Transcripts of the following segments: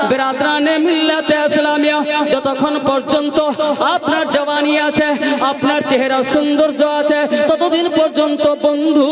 বিরাদরানে মিল্লাতে ইসলামিয়া, যতক্ষণ পর্যন্ত আপনার জওয়ানি আছে, আপনার চেহারা সৌন্দর্য আছে, ততদিন পর্যন্ত বন্ধু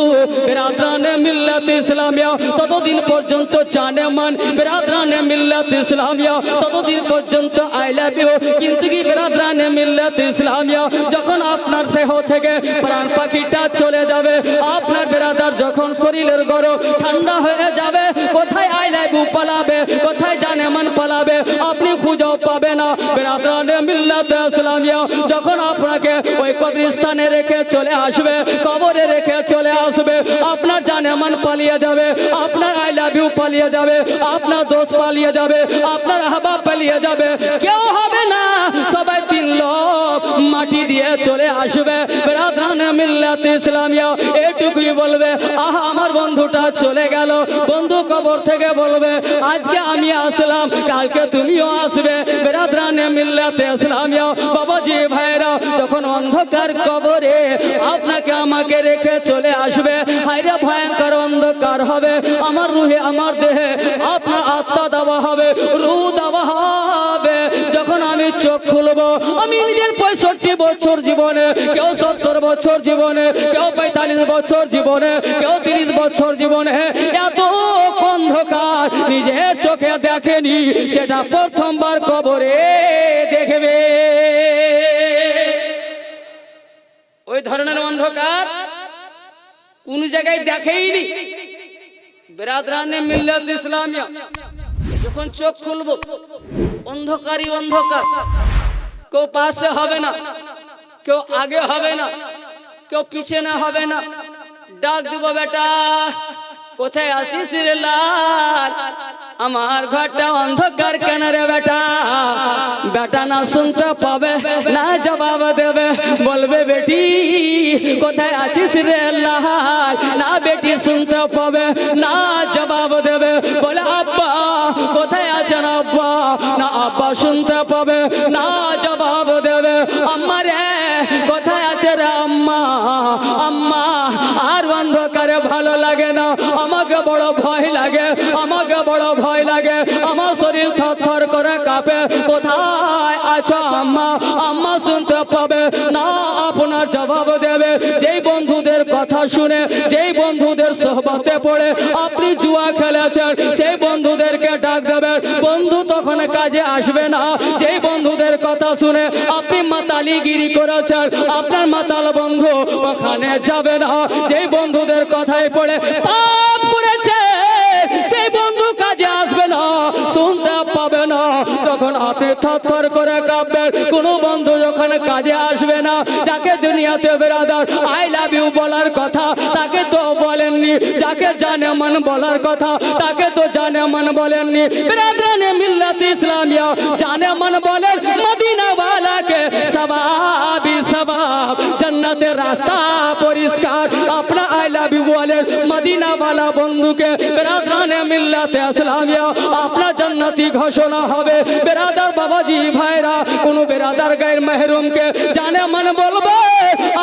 বিরাদরানে মিল্লাতে ইসলামিয়া, ততদিন পর্যন্ত জানেমান বিরাদরানে মিল্লাতে ইসলামিয়া, ততদিন পর্যন্ত আই লাভ ইউ। কিন্তু কি বিরাদরানে মিল্লাতে ইসলামিয়া, যখন আপনার দেহ থেকে প্রাণ পাখিটা চলে যাবে, আপনার বিরাদার যখন শরীরের গরম ঠান্ডা হয়ে যাবে, কোথায় আই লাভ ইউ পালাবে, কোথায় জানেমান পালাবে, আপনি খুঁজেও পাবে না। বিরাদরানে মিল্লাতে ইসলামিয়া যখন আপনাকে ওই কবরস্থানে রেখে চলে আসবে, কবরে রেখে চলে আসবে, আপনার জানেমান পালিয়ে যাবে, আপনার আই লাভ ইউ পালিয়ে যাবে, আপনার দোস্ত পালিয়ে যাবে, আপনার আহবাব পালিয়ে যাবে, কেউ হবে না, সবাই তিন লোক মাটি দিয়ে চলে আসবে। বিরাদরানে মিল্লাতে ইসলামিয়া এটুকুই বলবে, আহা আমার বন্ধুটা চলে গেল। বন্ধু কবর থেকে বলবে, আজকে আমি আসলাম, কালকে তুমিও আসবে। বিরাদরানে মিল্লাতে ইসলামিয়া বাবাজি ভাইরা, যখন অন্ধকার কবরে আপনাকে আমাকে রেখে চলে আসবে, হায়রে ভয়ঙ্কর অন্ধকার হবে, আমার রুহে আমার দেহে আপনার আত্মা দেওয়া হবে, রূহ দেওয়া হবে। যখন আমি চোখ খুলবো, আমি নিজের 65 বছর জীবনে, কেউ 70 বছর জীবনে, কেউ 45 বছর জীবনে, কেউ 30 বছর জীবনে এত অন্ধকার নিজের চোখে দেখেনি, সেটা প্রথমবার কবরে দেখবে। ওই ধরনের অন্ধকার কোন জায়গায় দেখেইনি। বিরাদরানে মিল্লাতে ইসলামিয়া যখন চোখ খুলবো, অন্ধকারই অন্ধকার, কেউ পাশে হবে না, কেউ আগে হবে না, কেউ পিছনে হবে না। ডাক দিব, বেটা কোথায় আসিস রে লাল, আমার ঘরটা অন্ধকার কেন রে বেটা। বেটা না শুনতে পাবে, না জবাব দেবে, বলবে বেটি কোথায় আছিস রে লাল, না বেটি শুনতে পাবে, না জবাব দেবে, বলে আব্বা কোথায় আছেন আব্বা, না আব্বা শুনতে পাবে, না জবাব দেবে, আম্মা রে কোথায় আছে রে আম্মা, আম্মা আর অন্ধকারে ভালো লাগে না, আমাকে বড় ভয় লাগে, আমাকে বড় ভয় লাগে, আমার শরীর থরথর করে কাঁপে, কোথায় আছো আম্মা, আম্মা শুনতে পাবে, না আপনার জবাব দেবে। যেই বন্ধুদের কথা শুনে, যেই বন্ধুদের সোহবতে পড়ে আপনি জুয়া খেলেছেন, সেই বন্ধুদেরকে ডাক দেবেন, বন্ধু তখন কাজে আসবে না। যেই বন্ধুদের কথা শুনে আপনি মাতালিগিরি করেছেন, আপনার মাতাল বন্ধু ওখানে যাবে না। যেই বন্ধুদের কথায় পড়ে পাপ করেছে, সেই বন্ধু কাজে আসবে না, শুনতে পাবে না, তখন আপনি থরথর করে কাঁপবেন। কোনো বন্ধু যখন কাজে আসবে না, যাকে দুনিয়াতে বিরাদার আই লাভ ইউ বলার কথা তাকে তো বলেননি, যাকে জানেমান বলার কথা তাকে তো জানেমান বলেননি। বিরাদরানে মিল্লাতে ইসলামিয়া জানেমান বলেন মদিনা ওয়ালাকে সওয়াবি সওয়াব, জান্নাতের রাস্তা পরিষ্কার। আপনা আই লাভ ইউ বলেন মদিনা ওয়ালা বন্ধুকে, বিরাদরানে মিল্লাতে ইসলামিয়া আপনার জান্নাতি ঘোষণা হবে। বিরাদার বাবাজি ভাইরা, কোন বিরাদার গায়ের মেহরুমকে জানেমান বলবে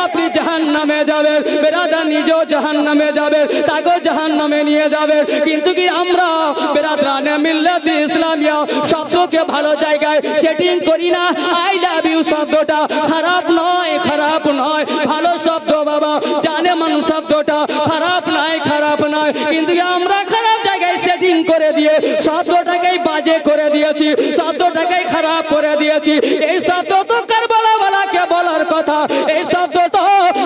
আপনি জাহান্নামে যাবেন, বিরাদার নিজেও জাহান্নামে যাবে, তাকেও জাহান্নামে নিয়ে যাবে। কিন্তু কি আমরা বিরাদরানে মিল্লাতে ইসলামিয়া শব্দকে ভালো জায়গায় সেটিং করি না। আই লাভ ইউ শব্দটা খারাপ নয়, খারাপ নয়, ভালো শব্দ বাবা, জানেমান শব্দটা খারাপ নয়, খারাপ নয়, কিন্তু আমরা খারাপ জায়গায় সেটিং করে দিয়ে শব্দটাকেই বাজে করে দিয়েছি, শব্দটাকেই খারাপ করে দিয়েছি। এই শব্দ তো কারবালা ওয়ালাকে বলার কথা, এই শব্দ তো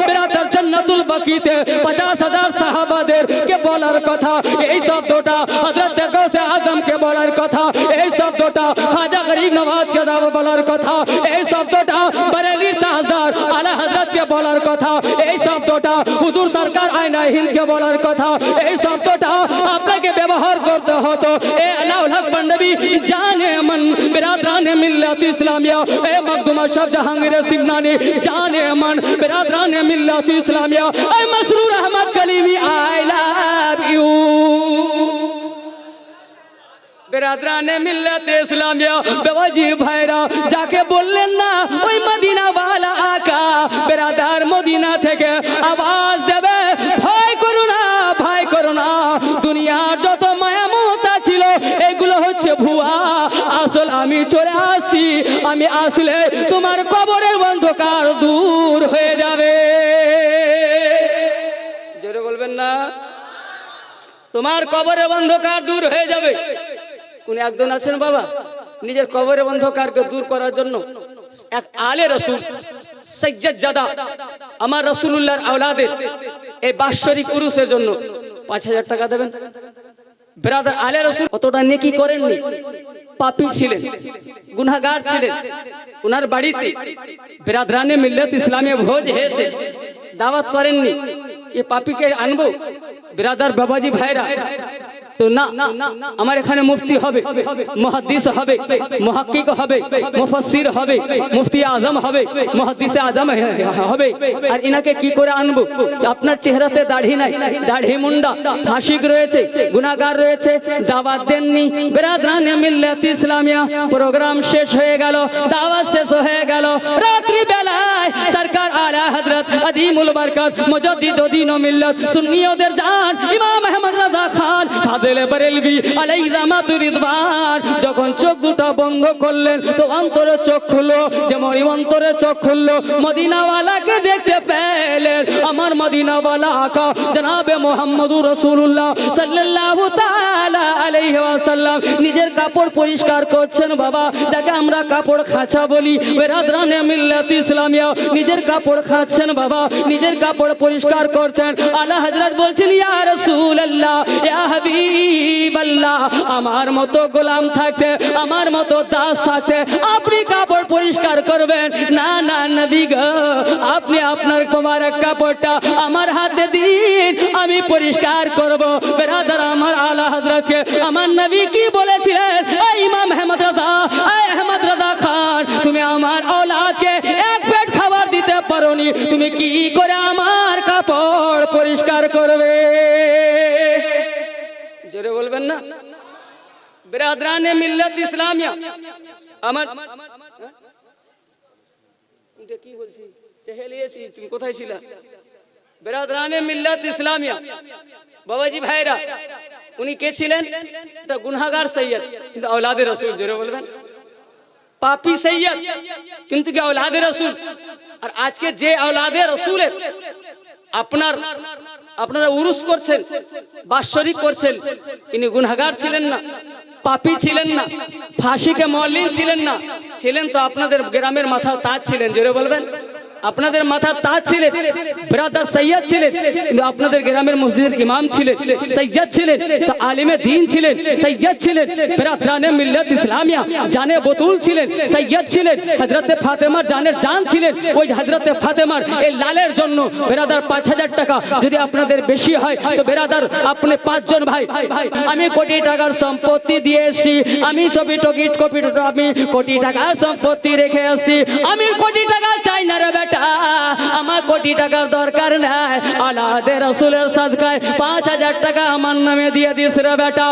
বিরাদার জান্নাতুল বাকিতে 50,000 সাহাবাদের কে বলার কথা, এই শব্দটা হযরত গাউসে আজমকে বলার কথা, এই শব্দটা খাজা গরিব নওয়াজকে বলার কথা, এই শব্দটা বরেলির তাজদার আলা হযরতকে বলার কথা, এই শব্দটা হুজুর সরকার আয়না হিন্দকে বলার কথা, এই শব্দটা আপনাকে ব্যবহার করতে হতো। এ আলাউল হক নবী জানেমান বিরাদরানে মিল্লাতে ইসলামিয়া, এ মখদুম আশরাফ জাহাঙ্গীর সিবনানি জানেমান বিরাদরানে মিল্লাতে ইসলামিয়া, এ Masroor Ahmad Kalimi I love you. বিরাদরানে মিল্লাতে ইসলামিয়া বাবাজি ভাইরা, যাকে বললেন না ওই মদিনা ওয়ালা আকা, বিরাদার মদিনা থেকে আওয়াজ দেবে, ভয় করো না, ভয় করো না, দুনিয়ার যত মায়া মমতা ছিল এগুলো হচ্ছে ভুয়া, আমি চলে আসি, আমি আসলে তোমার কবরের অন্ধকার দূর হয়ে যাবে। জোরে বলবেন না? তোমার কবরের অন্ধকার দূর হয়ে যাবে। কোন একজন আছেন বাবা নিজের কবরের অন্ধকারকে দূর করার জন্য এক আলে রসুল সৈয়দজাদা আমার রাসূলুল্লাহর আওলাদের এই বাৎসরিক উরুসের জন্য 5000 টাকা দেবেন। ব্রাদার আলে রসুল অতটা নেকি করেননি, পাপী ছিলেন, গুনাহগার ছিলেন। ওনার বাড়িতে ব্রাদরানে মিল্লাত ইসলামে ভোজ হয়েছে, দাওয়াত করেননি। এই পাপীকে আনবো ব্রাদার বাবাজি ভাইরা তো না, আমার এখানে মুফতি হবে, মুহাদ্দিস হবে, মুহাক্কিক হবে, মুফাসসির হবে, মুফতি আজম হবে, মুহাদ্দিসে আজম হবে। আর ইনাকে কি করে আনবো? আপনার চেহারাতে দাড়ি নাই, দাড়ি মুন্ডা, ফাসিক রয়েছে, গুনাহগার রয়েছে, দাওয়াত দেননি। বিরাদরানে মিল্লাত ইসলামিয়া প্রোগ্রাম শেষ হয়ে গেল, দাওয়াত শেষ হয়ে গেল। রাত্রি বেলায় সরকার আলা হযরত আদিমুল বরকত মুজাদ্দিদ দ্বীন ও মিল্লাত সুন্নিয়দের জান ইমাম আহমদ রাজা খান বরেলভী আলাইহি রাহমাতুর রিদওয়ান যখন চোখ দুটো বন্ধ করলেন তো অন্তরে চোখ খুললো। যেমন অন্তরে চোখ খুললো মদিনাওয়ালাকে দেখতে পেলেন। আমার মদিনাওয়ালা আকা জনাবে মুহাম্মদুর রাসূলুল্লাহ সাল্লাল্লাহু তাআলা আলাইহি ওয়াসাল্লাম নিজের কাপড় পরিষ্কার করছেন। বাবা যাকে আমরা কাপড় খাঁচা বলি, বিরাদরানে মিল্লাত ইসলামিয়া নিজের কাপড় খাচ্ছেন, বাবা নিজের কাপড় পরিষ্কার করছেন। আলা হযরত বলছেন ইয়া রাসূলুল্লাহ ইয়া হাবিবাল্লাহ, আমার মতো গোলাম থাকতে, আমার মতো দাস থাকতে আপনি কাপড় পরিষ্কার করবেন না? না নবী গো, আপনি আপনার মোবারক কাপড়টা আমার হাতে দিন, আমি পরিষ্কার করব। বিরাদর আমার আলা হযরতকে আমার নবী কি বলেছিলেন? এই ইমাম আহমদ রাজা, এই আহমদ রাজা খান, তুমি আমার আওলাদকে এক পেট খাবার দিতে পারোনি, তুমি কি করে আমার কাপড় পরিষ্কার করবে? জোরে বলবেন না? বিরাদরানে মিল্লাত ইসলামিয়া আমার কি বলছি চেহেলিয়েছি, তুমি কোথায় ছিলা? বিরাদরানে মিল্লাত ইসলামিয়া বাবাজি ভাইরা উনি কে ছিলেন? এটা গুনাহগার সৈয়দ কিন্তু আওলাদে রাসূল। জোরে বলবেন? পাপী সৈয়দ কিন্তু কি আওলাদে রাসূল। আর আজকে যে আওলাদে রাসূলের আপনারা উরুস করছেন, বাৎসরিক করছেন, ইনি গুনাহগার ছিলেন না, পাপী ছিলেন না, ফাঁসিকে মওলিন ছিলেন না, ছিলেন তো আপনাদের গ্রামের মাথার তাজ ছিলেন। জোরে বলবেন? আপনাদের মাথার তাজ ছিলেন, ব্রাদার সৈয়দ ছিলেন, কিন্তু আপনাদের গ্রামের মসজিদের ইমাম ছিলেন, সৈয়দ ছিলেন, তো আলিমে দ্বীন ছিলেন, সৈয়দ ছিলেন। বিরাদরানে মিল্লাত ইসলামিয়া জানে বতুল ছিলেন, সৈয়দ ছিলেন। হযরতে ফাতেমার জানের জান ছিলেন। ওই হযরতে ফাতেমার এই লালের জন্য বিরাদার 5000 টাকা যদি আপনাদের বেশি হয় তো বিরাদার আপনি 5 জন ভাই, আমি কোটি টাকার সম্পত্তি দিয়ে এসেছি, আমি ছবি টকিট কপি আমি কোটি টাকার সম্পত্তি রেখে আসি, আমি কোটি টাকা চাই না রে বেটা, আমার কোটি টাকার দরকার নাই। আওলাদে রাসূলের সাদকায় 5000 টাকা আমার নামে দিয়ে দিস রে বেটা,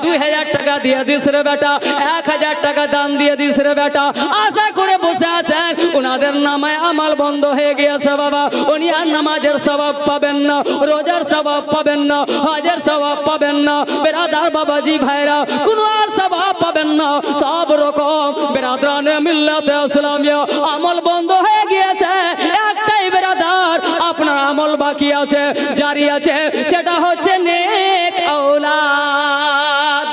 2000 টাকা দিয়ে দিস রে বেটা, 1000 টাকা দান দিয়ে দিস রে বেটা। আশা করে বসে আছেন, ওনাদের নামে আমল বন্ধ হয়ে গিয়েছে বাবা। উনি আর নামাজের সওয়াব পাবেন না, রোজার সওয়াব পাবেন না, হজের সওয়াব পাবেন না। বিরাদার বাবাজি ভাইরা কোনো আর সওয়াব পাবেন না। সব রকম বিরাদরানে মিল্লাত ইসলামিয়া আমল বন্ধ হয়ে গিয়েছে। একটাই বিরাদার আপনার আমল বাকি আছে, জারি আছে, সেটা হচ্ছে নেক আওলাদ।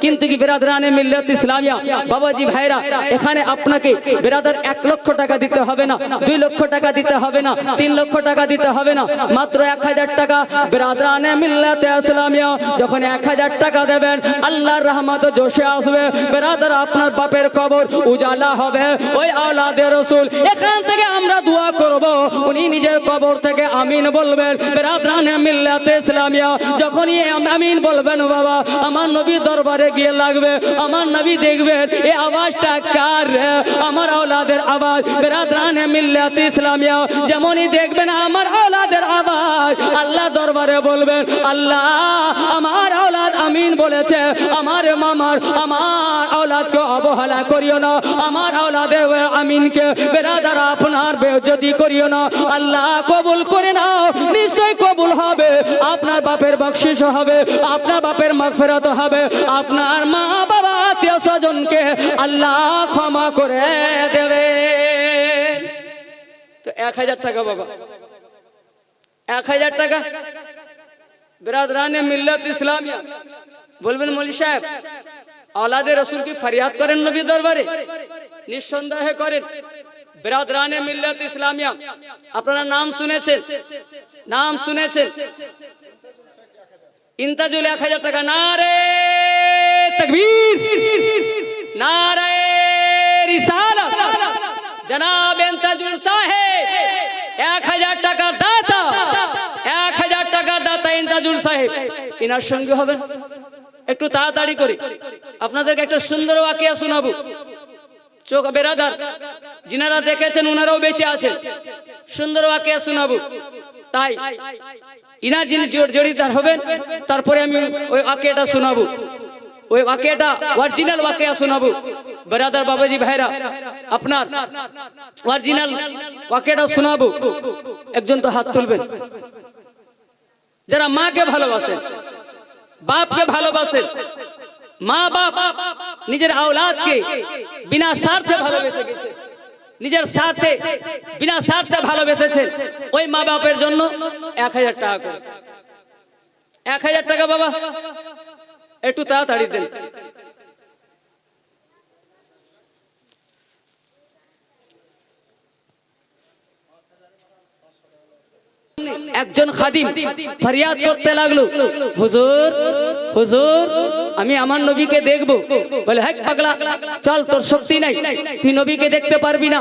কিন্তু কি বিরাদরানে মিল্লাত ইসলামিয়া বাবাজি ভাইরা এখানে আপনাকে বিরাদার 1 লক্ষ টাকা দিতে হবে না, 2 লক্ষ টাকা দিতে হবে না, 3 লক্ষ টাকা দিতে হবে না, মাত্র 1000 টাকা। বিরাদরানে মিল্লাত ইসলামিয়া যখন 1000 টাকা দেবেন আল্লাহর রহমত জোশে আসবে। বিরাদার আপনার বাপের কবর উজালা হবে। ওই আওলাদে রাসূল এখান থেকে আমরা দোয়া করব, উনি নিজের কবর থেকে আমিন বলবেন। বিরাদরানে মিল্লাত ইসলামিয়া যখনই আমিন বলবেন বাবা আমার নবী দরবারে গিয়ে লাগবে, আমার নবী দেখবেন এই আওয়াজটা কার? আমার আওলাদের আওয়াজ। বিরাদরানে মিল্লাত ইসলামিয়া যেমনই দেখবেন আমার আওলাদের আওয়াজ, আল্লাহ দরবারে বলবেন আল্লাহ আমার আওলাদ আমিন বলেছে, আমার আওলাদকে অবহেলা করিও না, আমার আওলাদের আমিনকে বিরাদার আপনার বেইজ্জতি করিও না। আল্লাহ কবুল করে নাও, নিশ্চয় কবুল হবে। আপনার বাপের বকশিশ হবে, আপনার বাপের মাগফিরাত হবে, আপনার মা বাবা আত্মীয় জনকে আল্লাহ ক্ষমা করে দেবে। তো 1000 টাকা বাবা, 1000 টাকা बिरादराने मिल्लत इस्लामिया। বলবেন মৌলী সাহেব औलादे रसूल की फरियाद करें नबी दरबारे? निस्संदेह करें। बिरादराने मिल्लत इस्लामिया আপনারা নাম শুনেছেন, নাম শুনেছেন। ইন্তাজুল 1000 টাকা। নারে তাকবীর, নারে রিসালাত। জনাব ইন্তাজুল সাহেব 1000 টাকার দাতা, 1000 টাকার দাতা ইন্তাজুল সাহেব। ইনার সঙ্গে হবেন একটু তাড়াতাড়ি করে। আপনাদেরকে একটা সুন্দর ওয়াকিয়া শোনাবো। চোখ বেরাদার যিনারা দেখেছেন ওনারাও বেঁচে আছেন, সুন্দর ওয়াকিয়া শোনাবো। তাই ইনার যিনি জড়িতার হবেন তারপরে আমি ওই ওয়াকিয়াটা শোনাবো, ওই ওয়াকিয়াটা অরিজিনাল ওয়াকিয়া শোনাবো। বেরাদার বাবাজি ভাইরা আপনার অরিজিনাল ওয়াকিয়াটা শোনাবো। একজন তো হাত তুলবেন যারা মাকে ভালোবাসেন, বাপকে ভালোবাসেন। মা বাপ নিজের আওলাদকে বিনা স্বার্থে ভালোবেসে গেছে, নিজের স্বার্থে বিনা স্বার্থে ভালোবেসেছেন। ওই মা বাপের জন্য 1000 টাকা করে। 1000 টাকা বাবা একটু তাড়াতাড়ি দেন। একজন খাদিম ফরিয়াদ করতে লাগলো, হুজুর হুজুর আমি আমার নবীকে দেখবো। বলে হ্যাঁ পাগলা, চল তোর শক্তি নাই, তুই নবীকে দেখতে পারবি না।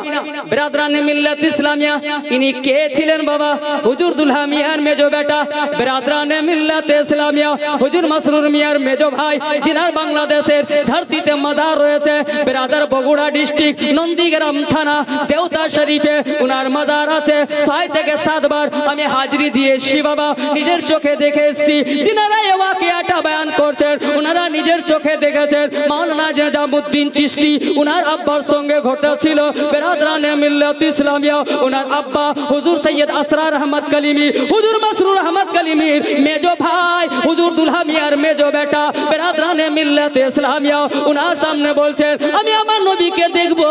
বিরাদরানে মিল্লাত ইসলামিয়া ইনি কে ছিলেন বাবা? হুজুর দুলহা মিয়ার মেজো বেটা। বিরাদরানে মিল্লাত ইসলামিয়া হুজুর মাসরুর মিয়ার মেজো ভাই, যিনার বাংলাদেশের ধরতিতে মাদার রয়েছে। বিরাদার বগুড়া ডিস্ট্রিক্ট নন্দীগ্রাম থানা দেওতা শরীফে উনার মাদার আছে। 6 থেকে 7 বার আমি হাজরি দিয়েছি বাবা, নিজের চোখে দেখে এসেছি। যিনারা এই ওয়াকিয়াটা বয়ান করছেন উনারা নিজের চোখে দেখেছেন। মাওলানা নিজামউদ্দিন চিশতি উনার আব্বার সঙ্গে ঘটেছিল। বিরাদরানে মিল্লাত ইসলামিয়া উনার আব্বা হুজুর সৈয়দ আসরার আহমদ কালিমি, হুজুর মাসরুর আহমদ কালিমির মেজো ভাই, হুজুর দুলহা মিয়ার মেজো বেটা। বিরাদরানে মিল্লাত ইসলামিয়া উনার সামনে বলছেন আমি আমার নবীকে দেখব।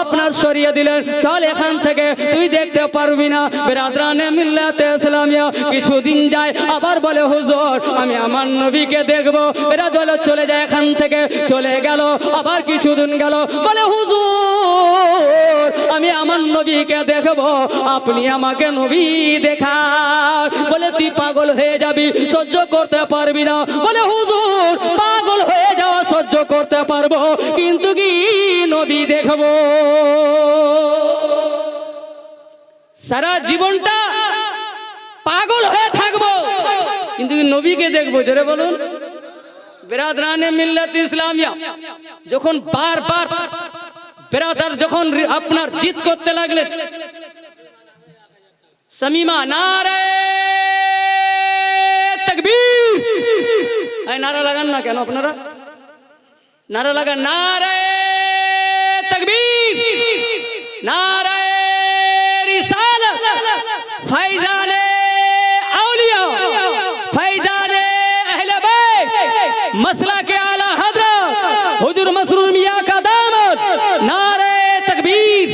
আপনার সরিয়ে দিলেন, চল এখান থেকে, তুই দেখতে পারবি না। বিরাদরানে মিল্লাত ইসলামিয়া কিছুদিন যায়, আবার বলে হুজুর আমি আমার নবীকে দেখব। বিরাদর চলে যায়, এখান থেকে চলে গেল। আবার কিছুদিন গেল, বলে হুজুর আমি আমার নবীকে দেখব, আপনি আমাকে নবী দেখান। বলে তুই পাগল হয়ে যাবি, সহ্য করতে পারবি না। বলে হুজুর পাগল হয়ে যাওয়া সহ্য করতে পারবো, কিন্তু কি নবী দেখব। সারা জীবনটা পাগল হয়ে থাকবো, কিন্তু নবীকে দেখবো। জোরে বলুন। বিরাদরানে মিল্লাত ইসলামিয়া যখন বারবার বিরাদার যখন আপনার জিদ করতে লাগলেন, শামিমা নারে তাকবীর, এই নারা লাগান না কেন আপনারা? নারা লাগান, নারে তাকবীর, নারে রিসালাত, ফাইজানে আউলিয়া, ফাইজানে আহলে বাইত, मसला के आला हजरत हुजूर मसरूर मियां का दामद। नारे तकबीर।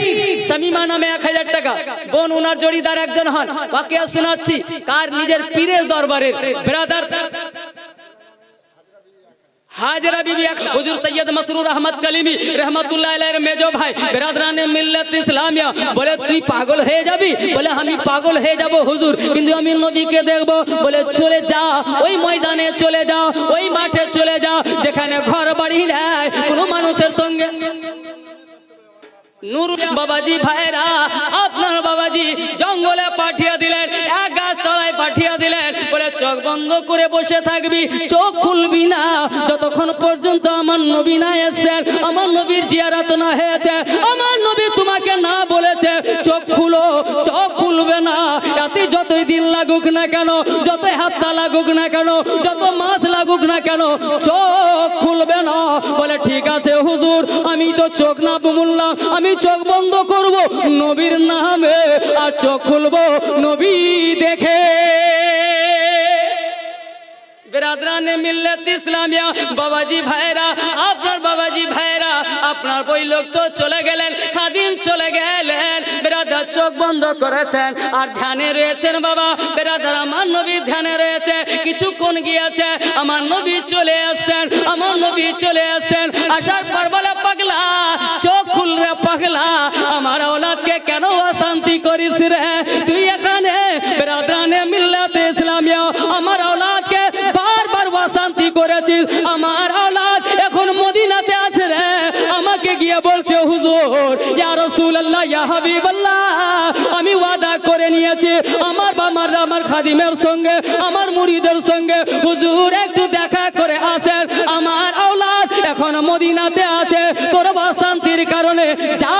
শামিমা নামে 1000 টাকা। বোন উনার জড়িদার একজন হন। ওয়াকিয়া শোনাচ্ছি কার? নিজের পীরের দরবারের ব্রাদার हाजरा बीबी हुजूर सैयद मसरूर अहमद कलीमी रहमतुल्लाह अलैहि मेजो भाई। बिरादराने मिल्लत इस्लामिया बोले তুই পাগল হয়ে যাবি। বলে আমি পাগল হয়ে যাব হুজুর, কিন্তু আমি নবীকে দেখব। বলে চলে যা, ওই ময়দানে চলে যা, ওই মাঠে চলে যা যেখানে ঘর বাড়ি নেই, কোনো মানুষের সঙ্গে। নূর বাবাজি ভাইরা আপনার বাবাজি জঙ্গলে পাঠিয়ে দিলেন, এক গাছ তলায় পাঠিয়ে দিলেন। বলে চোখ বন্ধ করে বসে থাকবি, চোখ খুলবি না যতক্ষণ পর্যন্ত আমার নবী না এসেছেন, আমার নবীর জিয়ারত না হয়েছে, আমার নবী তোমাকে না বলেছে চোখ খুলো। চোখ খুলবে না, এতে যতই দিন লাগুক না কেন, যতই হাতটা লাগুক না কেন, যত মাস লাগুক না কেন, চোখ খুলবে না। বলে ঠিক আছে হুজুর, আমি তো চোখ না বুমুল্লাহ, আমি চোখ বন্ধ করব নবীর নামে, আর চোখ খুলবো নবী দেখে। बिरादराने मिल्लत इस्लामिया बाबाजी भाईरा, आपनर बाबाजी भाईरा আপনার ওই লোক তো চলে গেলেন, খাদিম চলে গেলেন, বেরাদার চোখ বন্ধ করেছেন আর ধ্যানে রয়েছেন। বাবা বেরাদার আমার নবী ধ্যানে রয়েছে, কিছুক্ষণ গিয়েছে আমার নবী চলে আসছেন, আমার নবী চলে আসছেন। আসার পর বলে পাগলা চোখ খুল রে পাগলা, আমার औलादকে কেন অশান্তি করিস রে তুই এখানে? বেরাদরানে মিল্লাতে ইসলামিয়া আমার औलादকে বারবার অশান্তি করেছিস, আমার औलाद এখন মদিনাতে আছে রে, আমাকে গিয়ে বলছে হুজুর ইয়া রাসূলুল্লাহ ইয়া হাবিবাল্লাহ আমি ওয়াদা করে নিয়েছি আমার খাদিমের সঙ্গে আমার মুরিদের সঙ্গে হুজুর একটু দেখা করে আসেন, আমার औलाद এখন মদিনাতে আছে, তোর অশান্তির কারণে যা